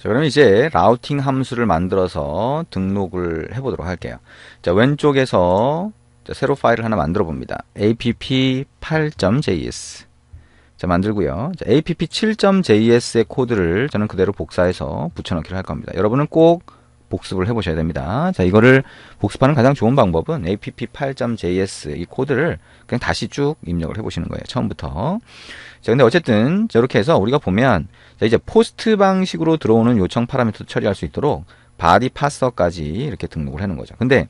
자, 그러면 이제 라우팅 함수를 만들어서 등록을 해보도록 할게요. 자, 왼쪽에서 자, 새로 파일을 하나 만들어 봅니다. app8.js. 자, 만들고요. 자, app7.js의 코드를 저는 그대로 복사해서 붙여넣기를 할 겁니다. 여러분은 꼭 복습을 해보셔야 됩니다. 자, 이거를 복습하는 가장 좋은 방법은 app8.js 이 코드를 그냥 다시 쭉 입력을 해보시는 거예요. 처음부터. 자, 근데 어쨌든 이렇게 해서 우리가 보면 자, 이제 포스트 방식으로 들어오는 요청 파라미터도 처리할 수 있도록 바디 파서까지 이렇게 등록을 하는 거죠. 근데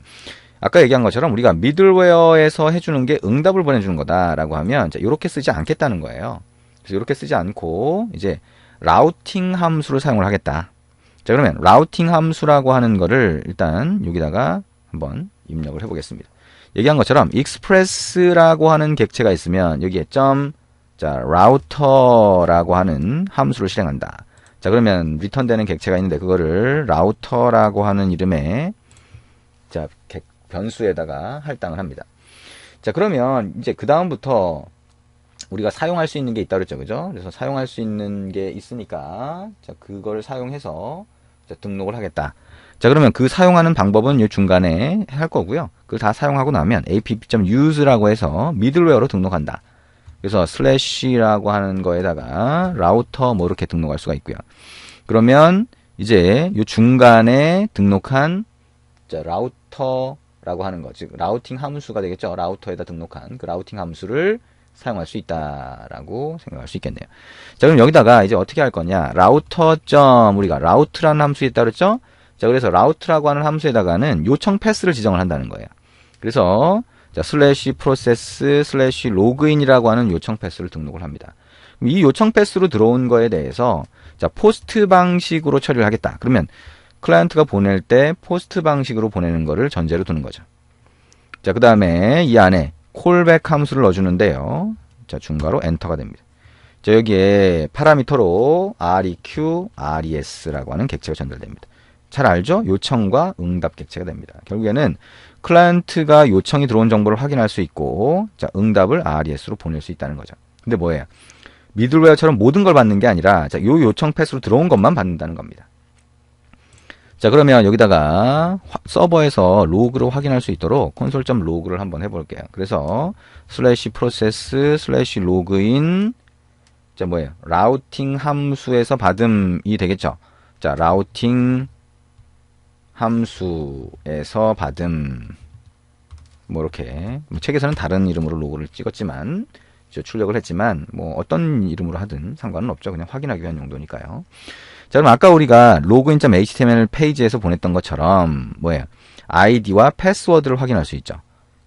아까 얘기한 것처럼 우리가 미들웨어에서 해주는 게 응답을 보내주는 거다라고 하면 자, 이렇게 쓰지 않겠다는 거예요. 그래서 이렇게 쓰지 않고 이제 라우팅 함수를 사용을 하겠다. 자, 그러면 라우팅 함수라고 하는 거를 일단 여기다가 한번 입력을 해보겠습니다. 얘기한 것처럼 express라고 하는 객체가 있으면 여기에 자, 라우터라고 하는 함수를 실행한다. 자, 그러면 리턴되는 객체가 있는데 그거를 라우터라고 하는 이름의 자, 변수에다가 할당을 합니다. 자, 그러면 이제 그 다음부터 우리가 사용할 수 있는 게 있다 그랬죠, 그죠? 그래서 사용할 수 있는 게 있으니까 자, 그걸 사용해서 자, 등록을 하겠다. 자, 그러면 그 사용하는 방법은 이 중간에 할 거고요. 그걸 다 사용하고 나면 app.use라고 해서 미들웨어로 등록한다. 그래서 슬래시라고 하는 거에다가 라우터 뭐 이렇게 등록할 수가 있고요. 그러면 이제 이 중간에 등록한 자, 라우터라고 하는 거, 즉 라우팅 함수가 되겠죠. 라우터에다 등록한 그 라우팅 함수를 사용할 수 있다라고 생각할 수 있겠네요. 자, 그럼 여기다가 이제 어떻게 할 거냐? 라우터 우리가 라우트라는 함수 있다 그랬죠? 자, 그래서 라우트라고 하는 함수에다가는 요청 패스를 지정을 한다는 거예요. 그래서 자, 슬래시 프로세스 슬래시 로그인이라고 하는 요청 패스를 등록을 합니다. 이 요청 패스로 들어온 거에 대해서 자, 포스트 방식으로 처리를 하겠다. 그러면 클라이언트가 보낼 때 포스트 방식으로 보내는 거를 전제로 두는 거죠. 자, 그 다음에 이 안에 콜백 함수를 넣어주는데요. 자, 중괄호 엔터가 됩니다. 자, 여기에 파라미터로 req, res라고 하는 객체가 전달됩니다. 잘 알죠? 요청과 응답 객체가 됩니다. 결국에는 클라이언트가 요청이 들어온 정보를 확인할 수 있고 자, 응답을 res로 보낼 수 있다는 거죠. 근데 뭐예요? 미들웨어처럼 모든 걸 받는 게 아니라 자, 요 요청 패스로 들어온 것만 받는다는 겁니다. 자, 그러면 여기다가 서버에서 로그로 확인할 수 있도록 console.log를 한번 해볼게요. 그래서 슬래시 프로세스 슬래시 로그인 자, 뭐예요? 라우팅 함수에서 받음이 되겠죠. 자, 라우팅 함수에서 받음 뭐 이렇게 책에서는 다른 이름으로 로고를 찍었지만 출력을 했지만 뭐 어떤 이름으로 하든 상관은 없죠. 그냥 확인하기 위한 용도니까요. 자, 그럼 아까 우리가 login.html 페이지에서 보냈던 것처럼 뭐예요? 아이디와 패스워드를 확인할 수 있죠.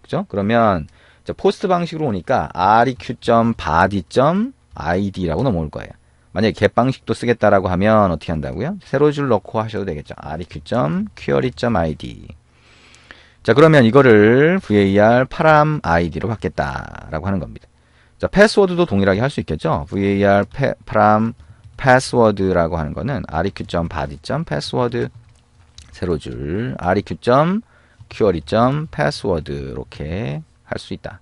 그죠? 그러면 자, 포스트 방식으로 오니까 req.body.id라고 넘어올 거예요. 만약에 get 방식도 쓰겠다라고 하면 어떻게 한다고요? 세로 줄 넣고 하셔도 되겠죠. req.query.id. 자, 그러면 이거를 var param id로 받겠다라고 하는 겁니다. 자, 패스워드도 동일하게 할 수 있겠죠. var param password라고 하는 거는 req.body.password 세로줄 req.query.password 이렇게 할 수 있다.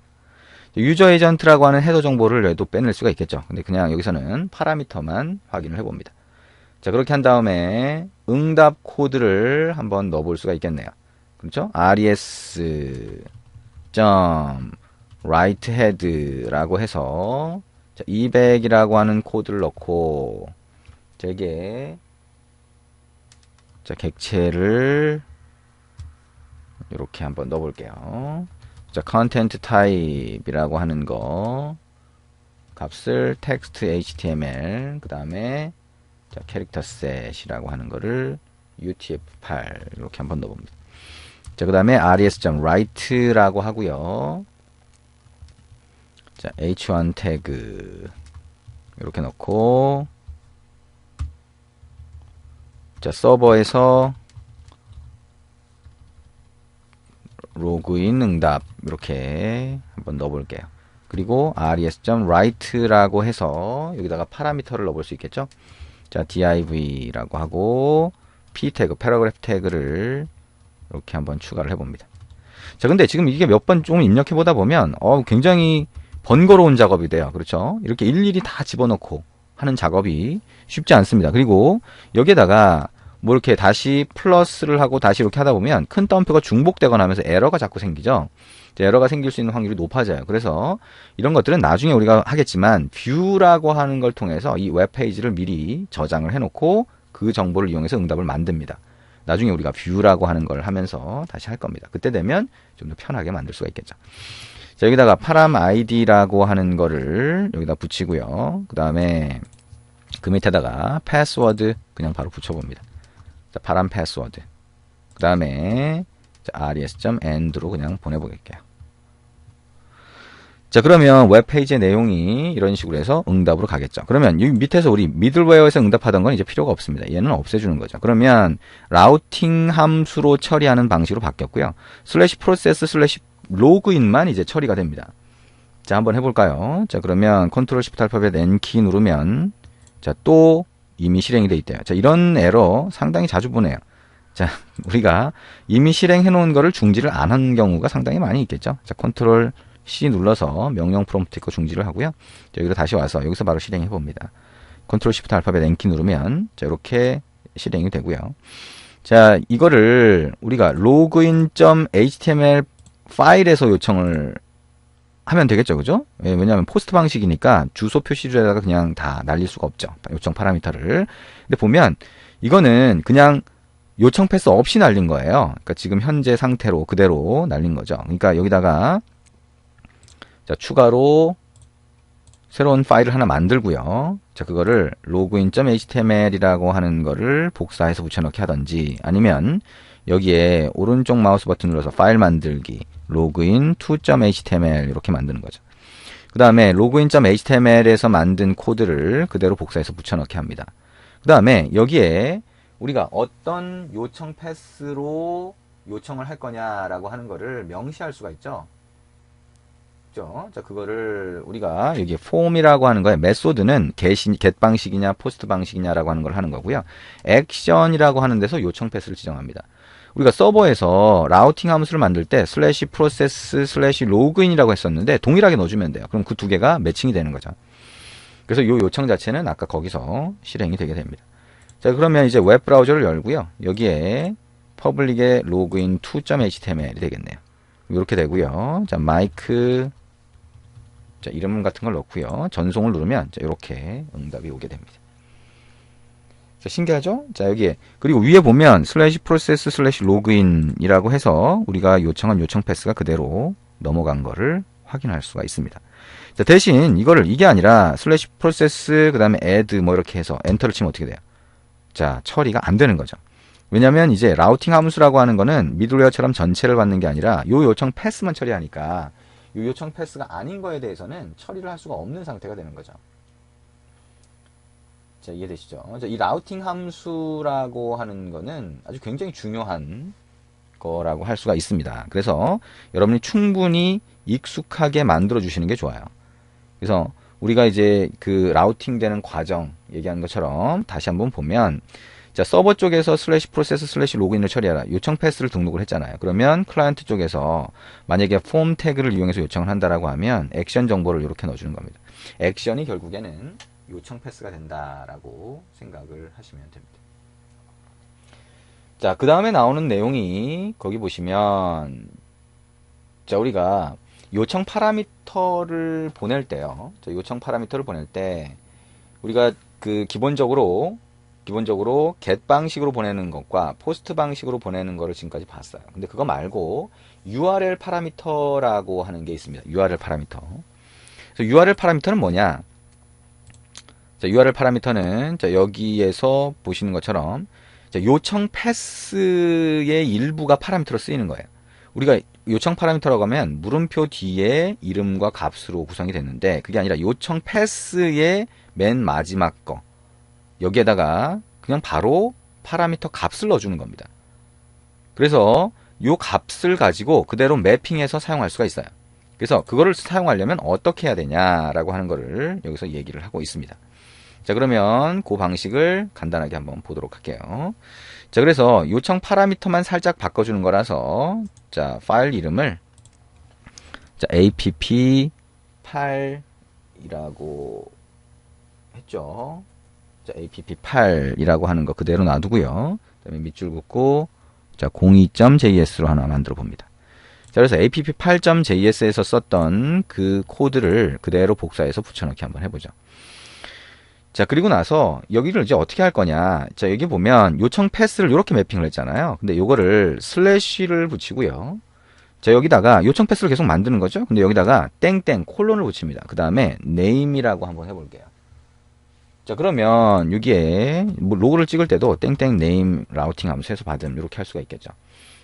유저 에이전트라고 하는 헤더 정보를 얘도 빼낼 수가 있겠죠. 근데 그냥 여기서는 파라미터만 확인을 해봅니다. 자, 그렇게 한 다음에 응답 코드를 한번 넣어볼 수가 있겠네요. 그렇죠? res.writehead라고 해서 자, 200이라고 하는 코드를 넣고 자, 이게 자, 객체를 이렇게 한번 넣어볼게요. 자, content type이라고 하는 거 값을 text html 그 다음에 자, character set이라고 하는 거를 utf8 이렇게 한번 넣어봅니다. 자, 그 다음에 res.write라고 하고요. 자, h1 태그 이렇게 넣고 자, 서버에서 로그인 응답 이렇게 한번 넣어볼게요. 그리고 res.write라고 해서 여기다가 파라미터를 넣어볼 수 있겠죠. 자, div라고 하고 p 태그, 패러그래프 태그를 이렇게 한번 추가를 해봅니다. 자, 근데 지금 이게 몇 번 좀 입력해 보다 보면 굉장히 번거로운 작업이 돼요. 그렇죠? 이렇게 일일이 다 집어넣고 하는 작업이 쉽지 않습니다. 그리고 여기에다가 뭐 이렇게 다시 플러스를 하고 다시 이렇게 하다 보면 큰 따옴표가 중복되거나 하면서 에러가 자꾸 생기죠. 에러가 생길 수 있는 확률이 높아져요. 그래서 이런 것들은 나중에 우리가 하겠지만 뷰라고 하는 걸 통해서 이 웹페이지를 미리 저장을 해놓고 그 정보를 이용해서 응답을 만듭니다. 나중에 우리가 뷰라고 하는 걸 하면서 다시 할 겁니다. 그때 되면 좀 더 편하게 만들 수가 있겠죠. 자, 여기다가 파람 아이디라고 하는 거를 여기다 붙이고요. 그 다음에 그 밑에다가 패스워드 그냥 바로 붙여봅니다. 자, 파람 패스워드. 그 다음에 res.end로 그냥 보내보겠게요. 자, 그러면 웹페이지의 내용이 이런 식으로 해서 응답으로 가겠죠. 그러면 여기 밑에서 우리 미들웨어에서 응답하던 건 이제 필요가 없습니다. 얘는 없애주는 거죠. 그러면 라우팅 함수로 처리하는 방식으로 바뀌었고요. 슬래시 프로세스 슬래시 로그인만 이제 처리가 됩니다. 자, 한번 해볼까요? 자, 그러면 컨트롤 시프트 알파벳 N키 누르면 자, 또 이미 실행이 돼 있대요. 자, 이런 에러 상당히 자주 보네요. 자, 우리가 이미 실행해 놓은 거를 중지를 안 한 경우가 상당히 많이 있겠죠. 자, 컨트롤 C 눌러서 명령 프롬프트 있고 중지를 하고요. 자, 여기로 다시 와서 여기서 바로 실행해 봅니다. 컨트롤 시프트 알파벳 N키 누르면 자, 이렇게 실행이 되고요. 자, 이거를 우리가 login.html 파일에서 요청을 하면 되겠죠, 그죠? 왜냐하면 포스트 방식이니까 주소 표시줄에다가 그냥 다 날릴 수가 없죠. 요청 파라미터를. 근데 보면 이거는 그냥 요청 패스 없이 날린 거예요. 그러니까 지금 현재 상태로 그대로 날린 거죠. 그러니까 여기다가 자, 추가로 새로운 파일을 하나 만들고요. 자, 그거를 login.html이라고 하는 거를 복사해서 붙여넣기 하든지 아니면 여기에 오른쪽 마우스 버튼 눌러서 파일 만들기 login to.html 이렇게 만드는 거죠. 그 다음에 login.html에서 만든 코드를 그대로 복사해서 붙여넣기 합니다. 그 다음에 여기에 우리가 어떤 요청 패스로 요청을 할 거냐라고 하는 거를 명시할 수가 있죠. 자, 그거를 우리가 여기 폼이라고 하는 거에 메소드는 get 방식이냐 포스트 방식이냐라고 하는 걸 하는 거고요. 액션이라고 하는 데서 요청 패스를 지정합니다. 우리가 서버에서 라우팅 함수를 만들 때 슬래시 프로세스 슬래시 로그인이라고 했었는데 동일하게 넣어주면 돼요. 그럼 그 두 개가 매칭이 되는 거죠. 그래서 이 요청 자체는 아까 거기서 실행이 되게 됩니다. 자, 그러면 이제 웹 브라우저를 열고요. 여기에 퍼블릭의 login to.html이 되겠네요. 이렇게 되고요. 자, 마이크 자, 이름 같은 걸 넣고요. 전송을 누르면 자, 이렇게 응답이 오게 됩니다. 자, 신기하죠? 자, 여기에 그리고 위에 보면 슬래시 프로세스 슬래시 로그인이라고 해서 우리가 요청한 요청 패스가 그대로 넘어간 거를 확인할 수가 있습니다. 자, 대신 이게 아니라 슬래시 프로세스 그 다음에 add 뭐 이렇게 해서 엔터를 치면 어떻게 돼요? 자, 처리가 안 되는 거죠. 왜냐면 이제 라우팅 함수라고 하는 거는 미들웨어처럼 전체를 받는 게 아니라 요 요청 패스만 처리하니까 요 요청 패스가 아닌 거에 대해서는 처리를 할 수가 없는 상태가 되는 거죠. 자, 이해되시죠? 자, 이 라우팅 함수라고 하는 거는 아주 굉장히 중요한 거라고 할 수가 있습니다. 그래서 여러분이 충분히 익숙하게 만들어 주시는 게 좋아요. 그래서 우리가 이제 그 라우팅 되는 과정 얘기하는 것처럼 다시 한번 보면 자, 서버 쪽에서 슬래시 프로세스 슬래시 로그인을 처리하라. 요청 패스를 등록을 했잖아요. 그러면 클라이언트 쪽에서 만약에 폼 태그를 이용해서 요청을 한다라고 하면 액션 정보를 이렇게 넣어주는 겁니다. 액션이 결국에는 요청 패스가 된다라고 생각을 하시면 됩니다. 자, 그 다음에 나오는 내용이 거기 보시면 자, 우리가 요청 파라미터를 보낼 때요. 자, 요청 파라미터를 보낼 때 우리가 그 기본적으로 get 방식으로 보내는 것과 post 방식으로 보내는 거를 지금까지 봤어요. 근데 그거 말고 URL 파라미터라고 하는 게 있습니다. URL 파라미터. 그래서 URL 파라미터는 뭐냐? 자, URL 파라미터는 자, 여기에서 보시는 것처럼 자, 요청 패스의 일부가 파라미터로 쓰이는 거예요. 우리가 요청 파라미터라고 하면 물음표 뒤에 이름과 값으로 구성이 됐는데 그게 아니라 요청 패스의 맨 마지막 거 여기에다가 그냥 바로 파라미터 값을 넣어주는 겁니다. 그래서 이 값을 가지고 그대로 매핑해서 사용할 수가 있어요. 그래서 그거를 사용하려면 어떻게 해야 되냐라고 하는 거를 여기서 얘기를 하고 있습니다. 자, 그러면 그 방식을 간단하게 한번 보도록 할게요. 자, 그래서 요청 파라미터만 살짝 바꿔주는 거라서 자, 파일 이름을 자, app8이라고 했죠. 자, app8이라고 하는 거 그대로 놔두고요. 그다음에 밑줄 긋고 자, 02.js로 하나 만들어 봅니다. 자, 그래서 app8.js에서 썼던 그 코드를 그대로 복사해서 붙여넣기 한번 해보죠. 자, 그리고 나서 여기를 이제 어떻게 할 거냐. 자, 여기 보면 요청 패스를 이렇게 매핑을 했잖아요. 근데 요거를 슬래시를 붙이고요. 자, 여기다가 요청 패스를 계속 만드는 거죠. 근데 여기다가 땡땡 콜론을 붙입니다. 그 다음에 name이라고 한번 해볼게요. 자, 그러면 여기에 뭐 로그를 찍을 때도 땡땡 name 라우팅 함수에서 받음 이렇게 할 수가 있겠죠.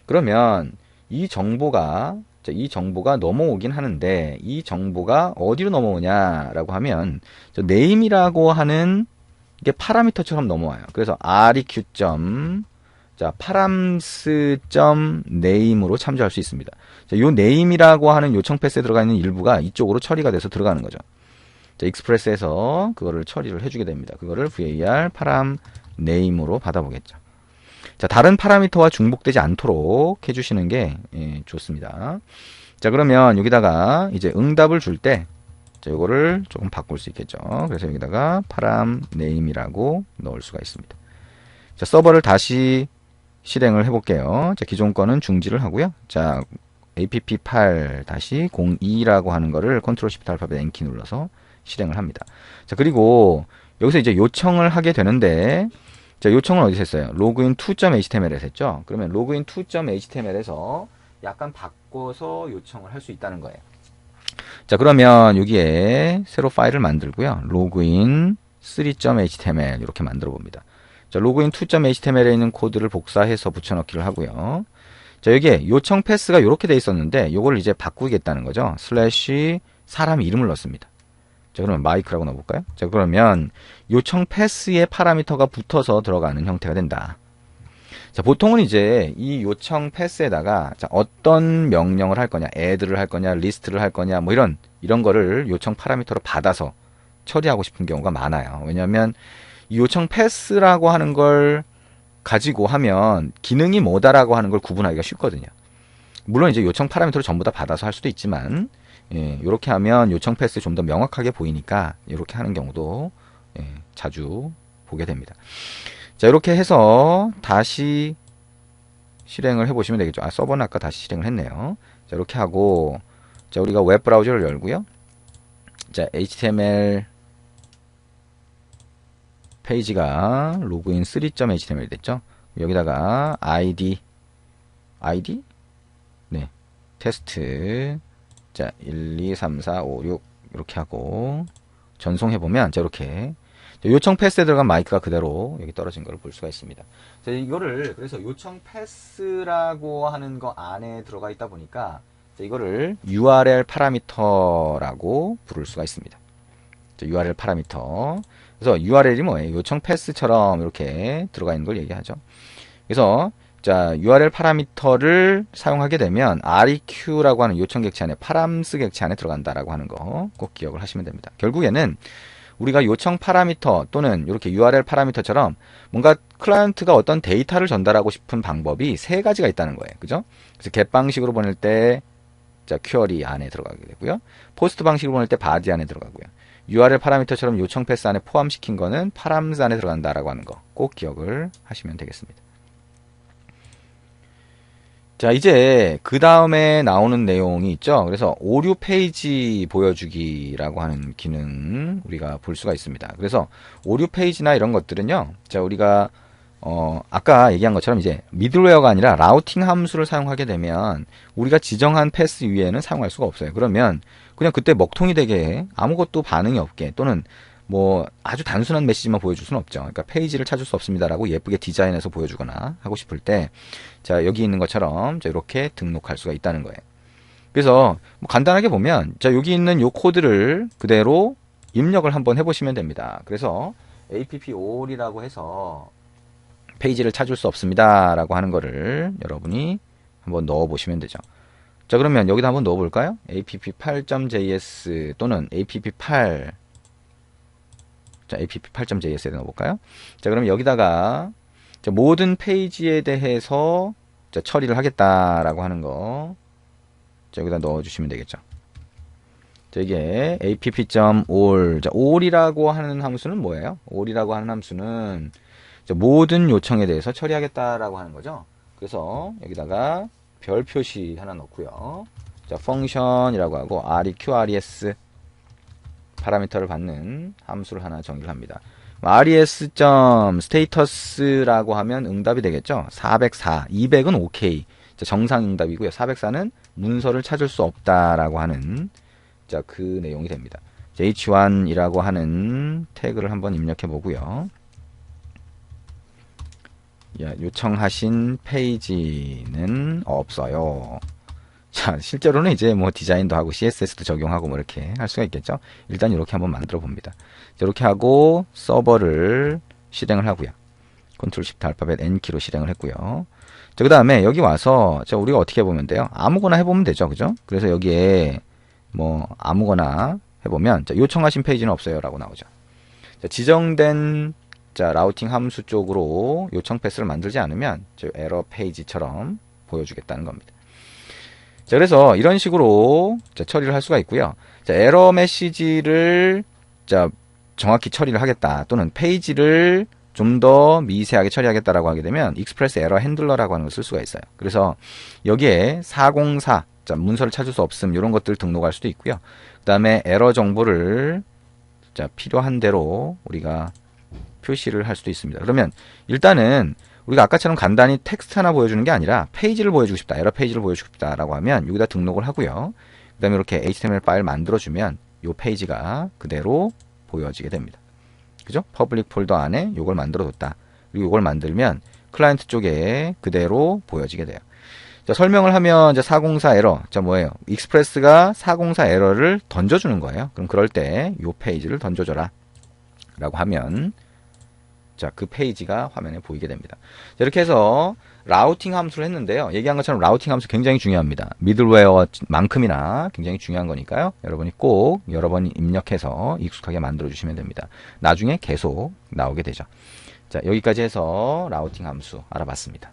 그러면 이 정보가 넘어오긴 하는데 이 정보가 어디로 넘어오냐라고 하면 name이라고 하는 게 파라미터처럼 넘어와요. 그래서 req. params.name으로 참조할 수 있습니다. 자, 요 name이라고 하는 요청 패스에 들어가 있는 일부가 이쪽으로 처리가 돼서 들어가는 거죠. 자, 익스프레스에서 그거를 처리를 해주게 됩니다. 그거를 var param name으로 받아보겠죠. 자, 다른 파라미터와 중복되지 않도록 해주시는 게 좋습니다. 자, 그러면 여기다가 이제 응답을 줄 때 이거를 조금 바꿀 수 있겠죠. 그래서 여기다가 param name이라고 넣을 수가 있습니다. 자, 서버를 다시 실행을 해볼게요. 자, 기존 거는 중지를 하고요. 자, app8-02라고 하는 거를 컨트롤 시프트 알파벳 N키 눌러서 실행을 합니다. 자, 그리고 여기서 이제 요청을 하게 되는데 자, 요청은 어디서 했어요? login to.html에서 했죠? 그러면 login to.html에서 약간 바꿔서 요청을 할 수 있다는 거예요. 자, 그러면 여기에 새로 파일을 만들고요. login 3.html 이렇게 만들어 봅니다. 자, login 2.html에 있는 코드를 복사해서 붙여넣기를 하고요. 자, 여기에 요청 패스가 이렇게 돼 있었는데 이걸 이제 바꾸겠다는 거죠. 슬래시 사람 이름을 넣습니다. 자, 그러면 마이크라고 넣어볼까요? 자, 그러면 요청 패스에 파라미터가 붙어서 들어가는 형태가 된다. 자, 보통은 이제 이 요청 패스에다가 자, 어떤 명령을 할 거냐, add를 할 거냐, list를 할 거냐, 뭐 이런 거를 요청 파라미터로 받아서 처리하고 싶은 경우가 많아요. 왜냐하면 이 요청 패스라고 하는 걸 가지고 하면 기능이 뭐다라고 하는 걸 구분하기가 쉽거든요. 물론 이제 요청 파라미터를 전부 다 받아서 할 수도 있지만 이렇게 하면 요청 패스 좀 더 명확하게 보이니까 이렇게 하는 경우도 자주 보게 됩니다. 자, 이렇게 해서 다시 실행을 해보시면 되겠죠. 아, 서버는 아까 다시 실행을 했네요. 자, 이렇게 하고 자, 우리가 웹 브라우저를 열고요. 자, HTML 페이지가 로그인 3.html 됐죠. 여기다가 id 네, 테스트 자, 1, 2, 3, 4, 5, 6 이렇게 하고 전송해보면 자, 이렇게 요청 패스에 들어간 마이크가 그대로 여기 떨어진 걸 볼 수가 있습니다. 자, 이거를 그래서 요청 패스라고 하는 거 안에 들어가 있다 보니까 자, 이거를 URL 파라미터라고 부를 수가 있습니다. 자, URL 파라미터. 그래서 URL이 뭐예요? 요청 패스처럼 이렇게 들어가 있는 걸 얘기하죠. 그래서 자, URL 파라미터를 사용하게 되면 req라고 하는 요청 객체 안에 params 객체 안에 들어간다라고 하는 거 꼭 기억을 하시면 됩니다. 결국에는 우리가 요청 파라미터 또는 이렇게 URL 파라미터처럼 뭔가 클라이언트가 어떤 데이터를 전달하고 싶은 방법이 세 가지가 있다는 거예요. 그죠? 그래서 get 방식으로 보낼 때 자, 퀘어리 안에 들어가게 되고요. 포스트 방식으로 보낼 때 body 안에 들어가고요. URL 파라미터처럼 요청 패스 안에 포함시킨 거는 params 안에 들어간다라고 하는 거 꼭 기억을 하시면 되겠습니다. 자, 이제 그 다음에 나오는 내용이 있죠. 그래서 오류 페이지 보여주기라고 하는 기능 우리가 볼 수가 있습니다. 그래서 오류 페이지나 이런 것들은요. 자, 우리가 아까 얘기한 것처럼 이제 미들웨어가 아니라 라우팅 함수를 사용하게 되면 우리가 지정한 패스 위에는 사용할 수가 없어요. 그러면 그냥 그때 먹통이 되게 아무것도 반응이 없게 또는 뭐 아주 단순한 메시지만 보여줄 수는 없죠. 그러니까 페이지를 찾을 수 없습니다라고 예쁘게 디자인해서 보여주거나 하고 싶을 때 자, 여기 있는 것처럼 자, 이렇게 등록할 수가 있다는 거예요. 그래서 뭐 간단하게 보면 자, 여기 있는 요 코드를 그대로 입력을 한번 해보시면 됩니다. 그래서 app5이라고 해서 페이지를 찾을 수 없습니다라고 하는 거를 여러분이 한번 넣어보시면 되죠. 자, 그러면 여기다 한번 넣어볼까요? app8.js 또는 app8 자, app8.js에 넣어볼까요? 자, 그럼 여기다가 자, 모든 페이지에 대해서 자, 처리를 하겠다라고 하는 거 자, 여기다 넣어주시면 되겠죠. 자, 이게 app.all. 자, all이라고 하는 함수는 뭐예요? all이라고 하는 함수는 자, 모든 요청에 대해서 처리하겠다라고 하는 거죠. 그래서 여기다가 별 표시 하나 넣고요. 자, 펑션이라고 하고 reqres 파라미터를 받는 함수를 하나 정의를 합니다. res.status라고 하면 응답이 되겠죠. 404, 200은 OK. 자, 정상 응답이고요. 404는 문서를 찾을 수 없다라고 하는 자, 그 내용이 됩니다. h1이라고 하는 태그를 한번 입력해 보고요. 요청하신 페이지는 없어요. 자, 실제로는 이제 뭐 디자인도 하고 CSS도 적용하고 뭐 이렇게 할 수가 있겠죠. 일단 이렇게 한번 만들어 봅니다. 이렇게 하고 서버를 실행을 하고요. 컨트롤 쉬프트 알파벳 N키로 실행을 했고요. 자, 그 다음에 여기 와서 자, 우리가 어떻게 해보면 돼요? 아무거나 해보면 되죠. 그죠? 그래서 여기에 뭐 아무거나 해보면 자, 요청하신 페이지는 없어요 라고 나오죠. 자, 지정된 자, 라우팅 함수 쪽으로 요청 패스를 만들지 않으면 저 에러 페이지처럼 보여주겠다는 겁니다. 자, 그래서 이런 식으로 자, 처리를 할 수가 있고요. 자, 에러 메시지를 자, 정확히 처리를 하겠다 또는 페이지를 좀 더 미세하게 처리하겠다라고 하게 되면 익스프레스 에러 핸들러라고 하는 걸 쓸 수가 있어요. 그래서 여기에 404 자, 문서를 찾을 수 없음 이런 것들 등록할 수도 있고요. 그 다음에 에러 정보를 자, 필요한 대로 우리가 표시를 할 수도 있습니다. 그러면 일단은 우리가 아까처럼 간단히 텍스트 하나 보여주는 게 아니라 페이지를 보여주고 싶다. 에러 페이지를 보여주고 싶다라고 하면 여기다 등록을 하고요. 그 다음에 이렇게 HTML 파일 만들어주면 이 페이지가 그대로 보여지게 됩니다. 그죠? 퍼블릭 폴더 안에 이걸 만들어뒀다. 그리고 이걸 만들면 클라이언트 쪽에 그대로 보여지게 돼요. 자, 설명을 하면 이제 404 에러. 자, 뭐예요? 익스프레스가 404 에러를 던져주는 거예요. 그럼 그럴 때 이 페이지를 던져줘라. 라고 하면 자, 그 페이지가 화면에 보이게 됩니다. 자, 이렇게 해서 라우팅 함수를 했는데요. 얘기한 것처럼 라우팅 함수 굉장히 중요합니다. 미들웨어만큼이나 굉장히 중요한 거니까요. 여러분이 꼭 여러 번 입력해서 익숙하게 만들어 주시면 됩니다. 나중에 계속 나오게 되죠. 자, 여기까지 해서 라우팅 함수 알아봤습니다.